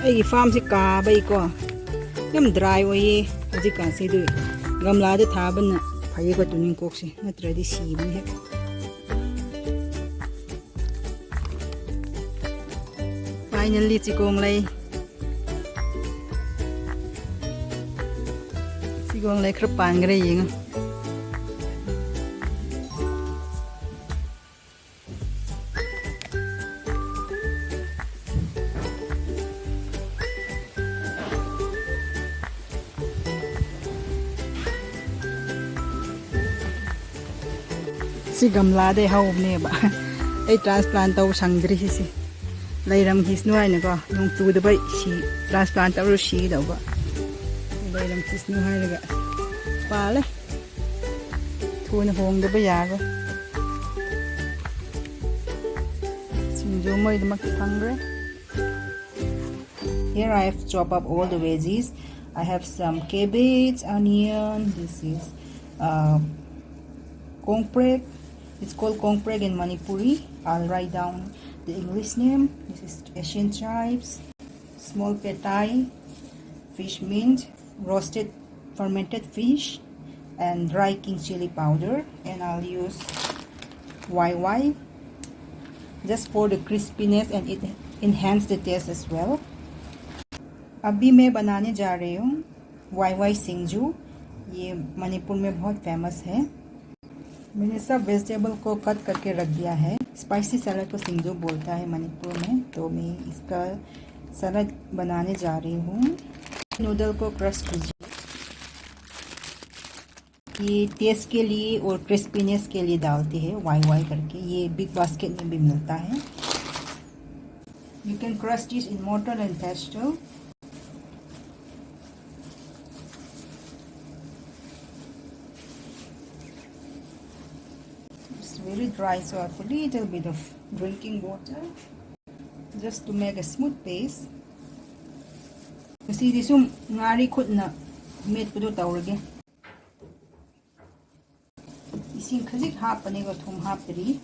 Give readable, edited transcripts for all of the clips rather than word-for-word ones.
ꯑꯩꯒꯤ ꯐꯥꯔꯝꯁꯤ ꯀꯥꯕꯩꯀꯣ ꯌꯥꯝ ꯗ꯭ꯔꯥꯏ ꯑꯣꯏꯌꯦ ꯍꯧꯖꯤꯛꯀꯥꯟꯁꯤ ꯑꯗꯨ ꯒꯝꯂꯥꯗ ꯊꯥꯕꯅ ꯐꯩꯌꯦꯕ ꯇꯨꯅꯤꯡꯈꯣꯛꯁꯦ ꯅꯠꯇ꯭ꯔꯗꯤ ꯁꯤꯕꯅꯤ ꯍꯦꯛ ꯐꯥꯏꯅꯦꯜꯂꯤ ꯆꯤꯒꯣꯡ ꯂꯩ ꯆꯤꯒꯣꯡ ꯂꯩ ꯈꯔ ꯄꯥꯟꯈ꯭ꯔꯦ ꯌꯦꯡꯉꯣ ꯁꯤ ꯒꯝꯂꯥꯗꯩ ꯍꯧꯕꯅꯦꯕ ꯑꯩ ꯇ꯭ꯔꯥꯟꯁꯄ꯭ꯂꯥꯟ ꯇꯧꯕ ꯁꯪꯗ꯭ꯔꯤ ꯁꯤꯁꯦ ꯂꯩꯔꯝꯈꯤꯁꯅꯨ ꯍꯥꯏꯅꯀꯣ ꯅꯣꯡ ꯆꯨꯗꯕ ꯇ꯭ꯔꯥꯟꯁꯄ꯭ꯂꯥꯟ ꯇꯧꯔ ꯁꯤꯗꯧꯕ ꯂꯩꯔꯝꯈꯤꯁꯅꯨ ꯍꯥꯏꯔꯒ ꯄꯥꯜꯂꯦ ꯊꯨꯅ ꯍꯣꯡꯗꯕ ꯌꯥꯔꯣꯏ ꯁꯤꯡꯖꯨ ꯃꯣꯏꯗꯃꯛꯇꯤ ꯐꯪꯈ꯭ꯔꯦ. Here I have chopped up all the veggies. I have some cabbage, onion. This is kongprek. It's called kongprek in Manipuri. I'll write down the English name. This is Asian chives, small petai, fish mint, roasted fermented fish, and dry king chili powder. And I'll use YY just for the crispiness and it enhance the taste as well. अभी मैं बनाने जा रही हूँ Y सिंजू. ये मणिपुर में बहुत famous है. मैंने सब वेजिटेबल को कट करके रख दिया है. स्पाइसी सलाद को सिंजू बोलता है मणिपुर में. तो मैं इसका सलाद बनाने जा रही हूँ. नूडल को क्रश कीजिए. ये टेस्ट के लिए और क्रिस्पीनेस के लिए डालते हैं वाई करके. ये बिग बास्केट में भी मिलता है. You can crush this in mortar and pastel. It's very dry, so I put a little bit of drinking water just to make a smooth paste. Kasi di sum ngari khut na met pudo tawrage. Ising khajik hapane ko thum hapri.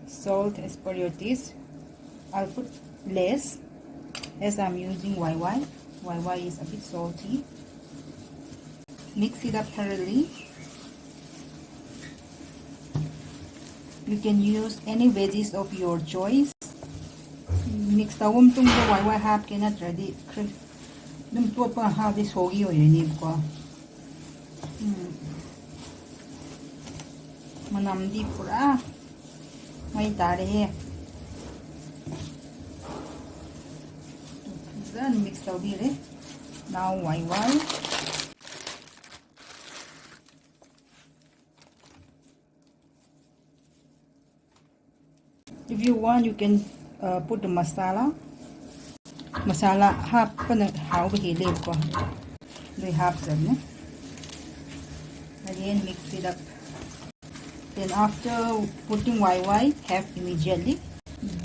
Salt as per your taste. I'll put less as I'm using YY. YY is a bit salty. Mix it up thoroughly. You can use any veggies of your choice. Mix tawum tung the YY hap ke natradi dum to pa ha di sogi oyini ko. Manam di pura mai tare hai. Then mix tawdi re. Now YY. If you want, you can put the masala. Masala half pana how we live ko. They half them. Again mix it up. Then after putting YY, half immediately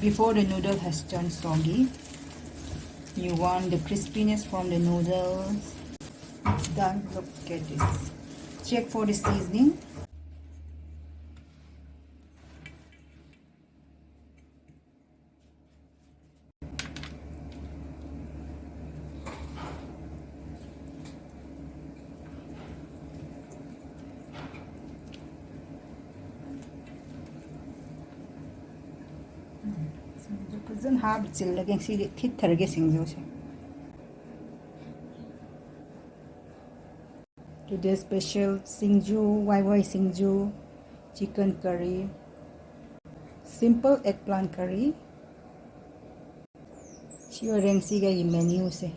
before the noodle has turned soggy. You want the crispiness from the noodles. It's done. Look at this. Check for the seasoning. Then have it till again see the tit targeting those. Today's special Singju, YY Singju, chicken curry, simple eggplant curry. Sure rengsi ga ye menu se.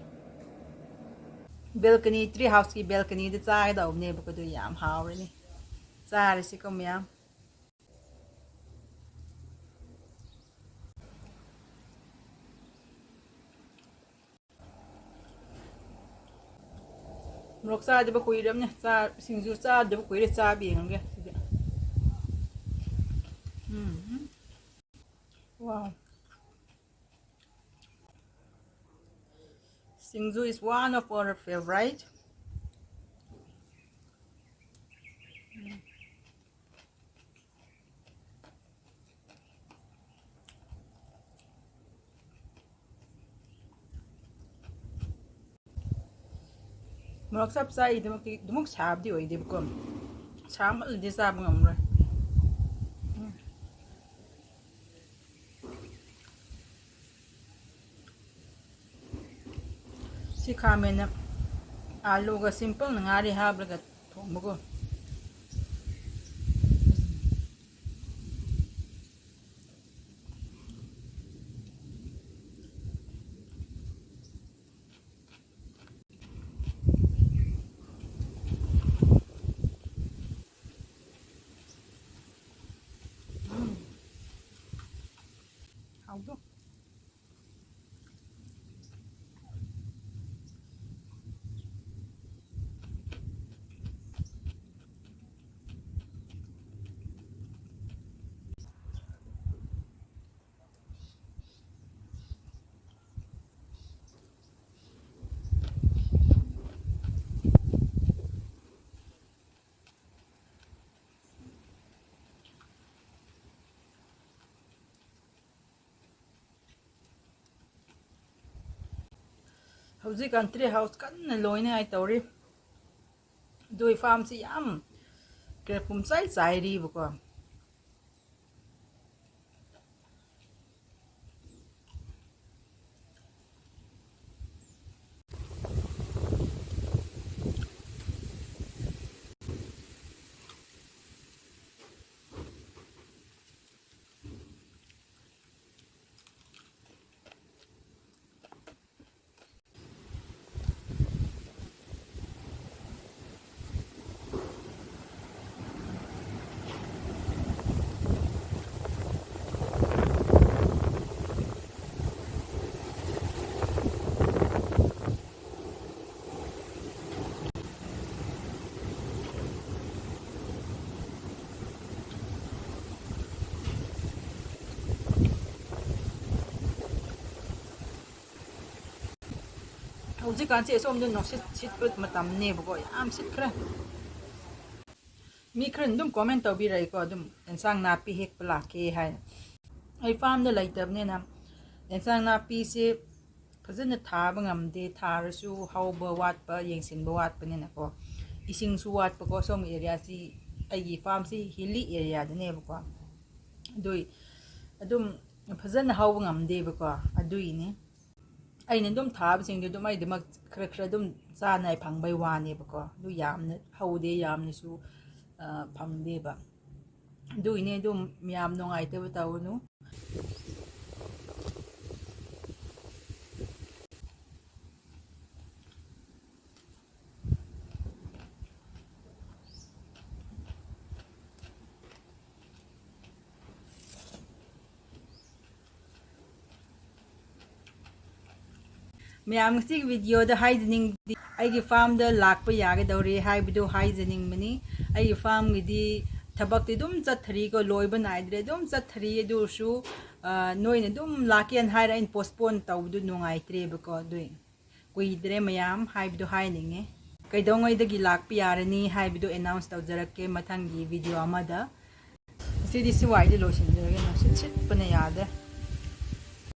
Balcony tree house ki balcony the chai da ne ba ko do yam haw ni. Cha ri si ko myam. Rok sa de ba kui ram ne cha singju cha de ba kui re cha bi ngam ge. Wow. Singju is one of our favorite. Morok sap sai dumok sab di oi de ko sam al de sab ngam rồi si khamen na alu ga simple na ngari hab la thong mo ko how do hauji country house kan na loine ai tori doi farm si yam ke pum sai sai ri bu ko hauji kan si som dun no sit put matam ne bu ko yam sit kra mi kren dum comment to bi rai ko dum ensang na pi hek pla ke hai ai farm da lai tab ne na ensang na pi se phajana tha ba ngam de tharasu hauba wat pa yengsin ba wat pa ne na ko ising su wat pa ko som area si ai gi farm si hilly area da ne bu ko doi adum phajana hauba ngam de bu ko adui ne aina dum thab sing dum ai demak khra khra dum cha nai phang bai wa ne ba ko du yam na haude yam ni su phang de ba du ine dum miam no ngai te ba taw nu ma'am सी video द हाइजनिंग आई फार्म द लाप यागदौरे हाइबदो हाइजनिंग मनी आई फार्म गिदी थबक दुम चथरी को लोइब नाइद्रे दुम चथरी दुसु नोइन दुम लाकियन हाइरा इन पोस्टपोन तौदु नुंगाइत्रे बको दुइ कुइद्रे मैम हाइबदो हाइनिंगे कइदोंगैदगी लाप यारनी हाइबदो अनाउंस तौजरके मथंगी वीडियो अमदा सिदी सिवाइदे लोसिनजरगे नो सिट सिट पने यादे